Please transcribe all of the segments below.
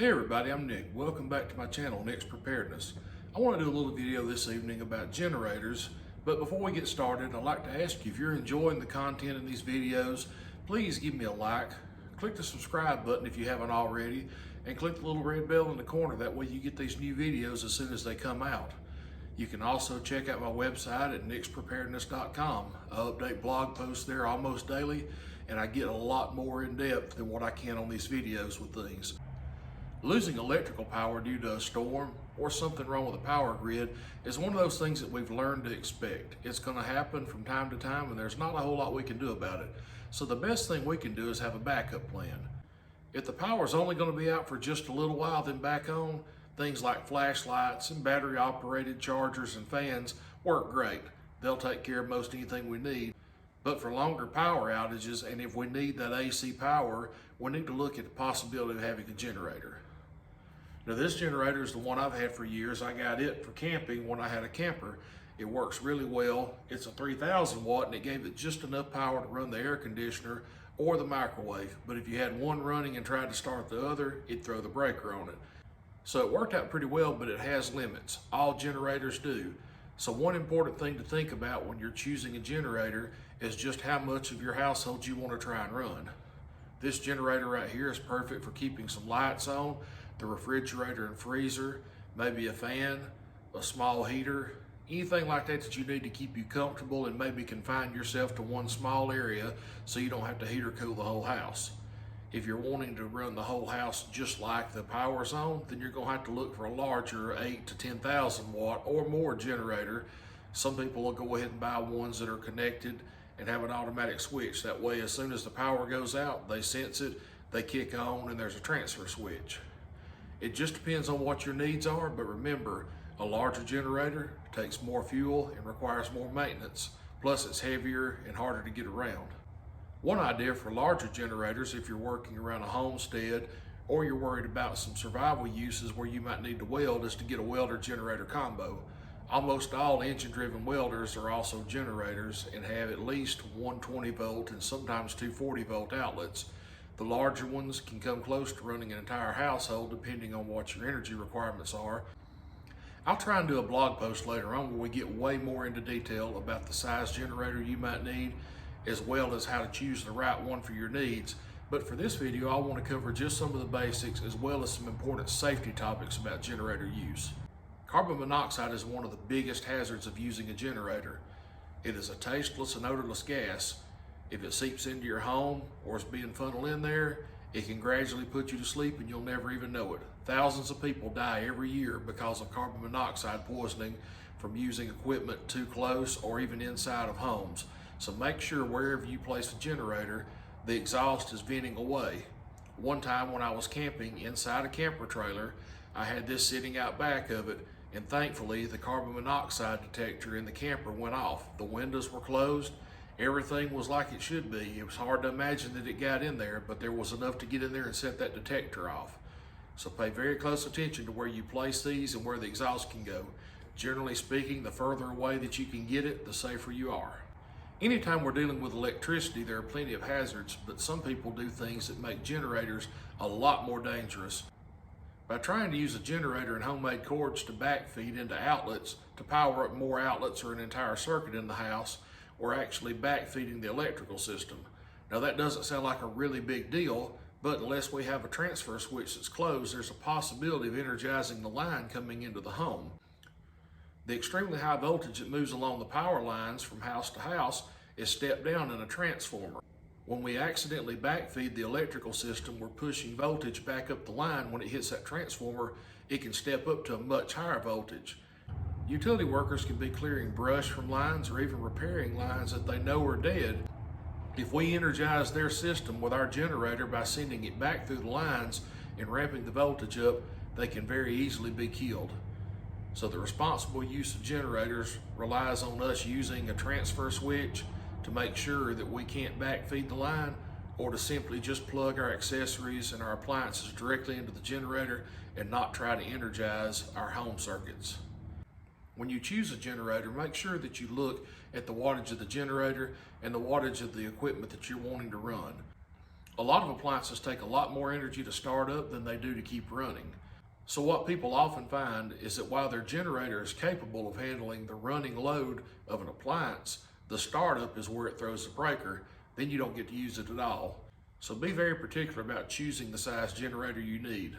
Hey everybody, I'm Nick. Welcome back to my channel, Nick's Preparedness. I want to do a little video this evening about generators, but before we get started, I'd like to ask you if you're enjoying the content in these videos, please give me a like, click the subscribe button if you haven't already, and click the little red bell in the corner. That way you get these new videos as soon as they come out. You can also check out my website at necspreparedness.com. I update blog posts there almost daily, and I get a lot more in depth than what I can on these videos with things. Losing electrical power due to a storm or something wrong with the power grid is one of those things that we've learned to expect. It's going to happen from time to time, and there's not a whole lot we can do about it. So the best thing we can do is have a backup plan. If the power is only going to be out for just a little while, then back on, things like flashlights and battery operated chargers and fans work great. They'll take care of most anything we need. But for longer power outages, and if we need that AC power, we need to look at the possibility of having a generator. Now this generator is the one I've had for years. I got it for camping when I had a camper. It works really well. It's a 3,000 watt and it gave it just enough power to run the air conditioner or the microwave. But if you had one running and tried to start the other, it'd throw the breaker on it. So it worked out pretty well, but it has limits. All generators do. So one important thing to think about when you're choosing a generator is just how much of your household you want to try and run. This generator right here is perfect for keeping some lights on, the refrigerator and freezer, maybe a fan, a small heater, anything like that that you need to keep you comfortable and maybe confine yourself to one small area so you don't have to heat or cool the whole house. If you're wanting to run the whole house just like the power's on, then you're going to have to look for a larger 8 to 10,000 watt or more generator. Some people will go ahead and buy ones that are connected and have an automatic switch. That way, as soon as the power goes out, they sense it, they kick on, and there's a transfer switch. It just depends on what your needs are, but remember, a larger generator takes more fuel and requires more maintenance. Plus, it's heavier and harder to get around. One idea for larger generators, if you're working around a homestead or you're worried about some survival uses where you might need to weld, is to get a welder generator combo. Almost all engine-driven welders are also generators and have at least 120 volt and sometimes 240 volt outlets. The larger ones can come close to running an entire household depending on what your energy requirements are. I'll try and do a blog post later on where we get way more into detail about the size generator you might need, as well as how to choose the right one for your needs. But for this video, I want to cover just some of the basics as well as some important safety topics about generator use. Carbon monoxide is one of the biggest hazards of using a generator. It is a tasteless and odorless gas. If it seeps into your home or is being funneled in there, it can gradually put you to sleep and you'll never even know it. Thousands of people die every year because of carbon monoxide poisoning from using equipment too close or even inside of homes. So make sure wherever you place a generator, the exhaust is venting away. One time when I was camping inside a camper trailer, I had this sitting out back of it, and thankfully the carbon monoxide detector in the camper went off. The windows were closed. Everything was like it should be. It was hard to imagine that it got in there, but there was enough to get in there and set that detector off. So pay very close attention to where you place these and where the exhaust can go. Generally speaking, the further away that you can get it, the safer you are. Anytime we're dealing with electricity, there are plenty of hazards, but some people do things that make generators a lot more dangerous. By trying to use a generator and homemade cords to backfeed into outlets to power up more outlets or an entire circuit in the house, we're actually backfeeding the electrical system. Now that doesn't sound like a really big deal, but unless we have a transfer switch that's closed, there's a possibility of energizing the line coming into the home. The extremely high voltage that moves along the power lines from house to house is stepped down in a transformer. When we accidentally backfeed the electrical system, we're pushing voltage back up the line. When it hits that transformer, it can step up to a much higher voltage. Utility workers can be clearing brush from lines or even repairing lines that they know are dead. If we energize their system with our generator by sending it back through the lines and ramping the voltage up, they can very easily be killed. So the responsible use of generators relies on us using a transfer switch to make sure that we can't backfeed the line, or to simply just plug our accessories and our appliances directly into the generator and not try to energize our home circuits. When you choose a generator, make sure that you look at the wattage of the generator and the wattage of the equipment that you're wanting to run. A lot of appliances take a lot more energy to start up than they do to keep running. So what people often find is that while their generator is capable of handling the running load of an appliance, the startup is where it throws the breaker, then you don't get to use it at all. So be very particular about choosing the size generator you need.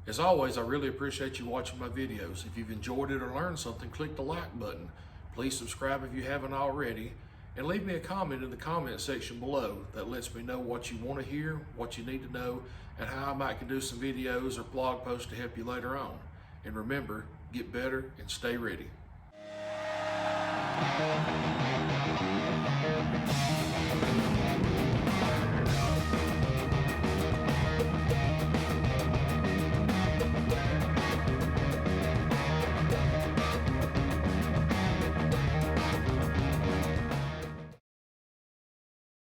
As always, I really appreciate you watching my videos. If you've enjoyed it or learned something, click the like button. Please subscribe if you haven't already, and leave me a comment in the comment section below. That lets me know what you want to hear, what you need to know, and how I might can do some videos or blog posts to help you later on. And remember, get better and stay ready.